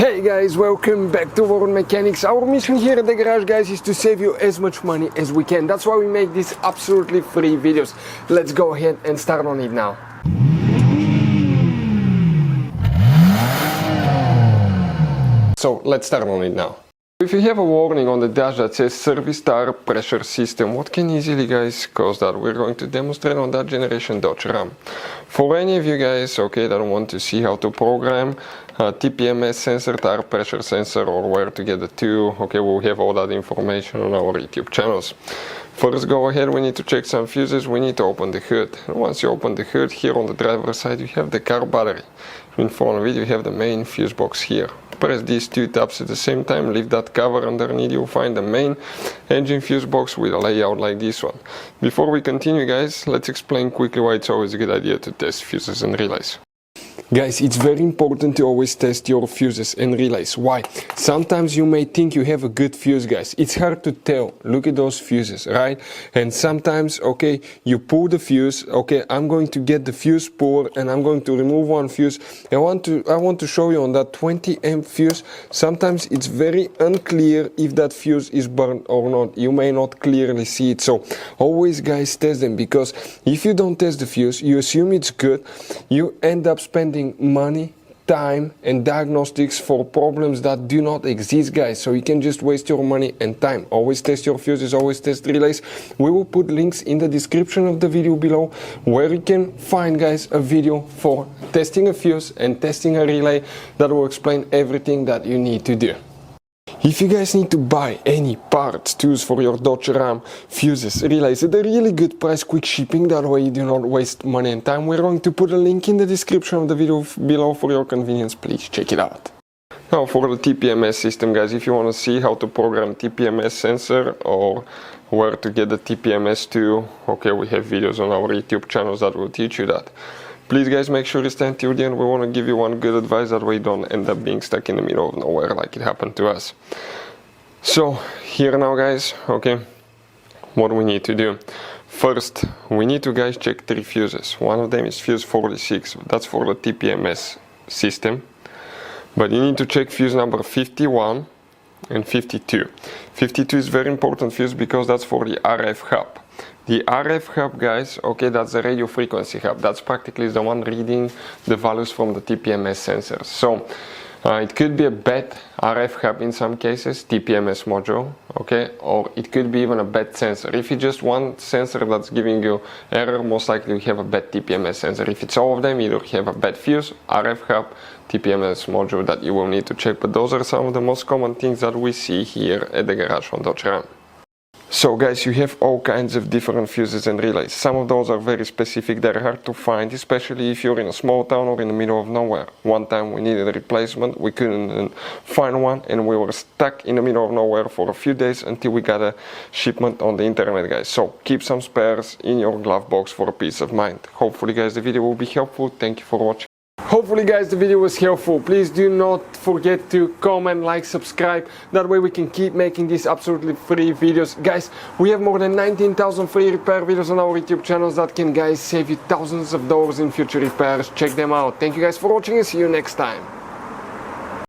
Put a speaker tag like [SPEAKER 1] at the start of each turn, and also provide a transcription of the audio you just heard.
[SPEAKER 1] Hey guys, welcome back to World Mechanics. Our mission here at the garage, guys, is to save you as much money as we can. That's why we make these absolutely free videos. Let's go ahead and start on it now. So let's start on it now. If you have a warning on the dash that says service tire pressure system, what can easily guys cause that? We're going to demonstrate on that generation Dodge Ram. For any of you guys, okay, that want to see how to program a TPMS sensor, tire pressure sensor, or where to get the two, okay, we'll have all that information on our YouTube channels. First, go ahead, we need to check some fuses, we need to open the hood. And once you open the hood, here on the driver's side you have the car battery. In front of it you have the main fuse box here. Press these two tabs at the same time, lift that cover underneath, you'll find the main engine fuse box with a layout like this one. Before we continue guys, let's explain quickly why it's always a good idea to test fuses and relays. Guys, it's very important to always test your fuses and relays. Why? Sometimes you may think you have a good fuse, guys. It's hard to tell. Look at those fuses, right? And sometimes, okay, you pull the fuse. Okay, I'm going to get the fuse puller and I'm going to remove one fuse. I want to show you on that 20 amp fuse. Sometimes it's very unclear if that fuse is burned or not. You may not clearly see it. So always, guys, test them, because if you don't test the fuse, you assume it's good. You end up spending money, time and diagnostics for problems that do not exist, guys. So you can just waste your money and time. Always test your fuses, always test relays. We will put links in the description of the video below where you can find, guys, a video for testing a fuse and testing a relay that will explain everything that you need to do. If you guys need to buy any parts, tools for your Dodge Ram, fuses, relays at a really good price, quick shipping, that way you do not waste money and time, we're going to put a link in the description of the video below for your convenience. Please check it out. Now for the TPMS system, guys, if you want to see how to program TPMS sensor or where to get the TPMS to, okay, we have videos on our YouTube channels that will teach you that. Please guys, make sure you stay until the end. We want to give you one good advice, that way you don't end up being stuck in the middle of nowhere like it happened to us. So here now guys, okay, what we need to do. First, we need to guys check 3 fuses. One of them is fuse 46, that's for the TPMS system. But you need to check fuse number 51 and 52. 52 is very important fuse because that's for the RF hub. The RF hub, guys, okay, that's the radio frequency hub. That's practically the one reading the values from the TPMS sensors. So it could be a bad RF hub in some cases, TPMS module, okay, or it could be even a bad sensor. If it's just one sensor that's giving you error, most likely you have a bad TPMS sensor. If it's all of them, either you have a bad fuse, RF hub, TPMS module that you will need to check. But those are some of the most common things that we see here at the garage on Dodge Ram. So guys, you have all kinds of different fuses and relays. Some of those are very specific, they're hard to find, especially if you're in a small town or in the middle of nowhere. One time we needed a replacement, we couldn't find one, and we were stuck in the middle of nowhere for a few days until we got a shipment on the internet, guys. So keep some spares in your glove box for a peace of mind. Hopefully guys the video will be helpful. Thank you for watching. Hopefully guys the video was helpful. Please do not forget to comment, like, subscribe. That way we can keep making these absolutely free videos. Guys, we have more than 19,000 free repair videos on our YouTube channels that can, guys, save you thousands of dollars in future repairs. Check them out. Thank you guys for watching and see you next time.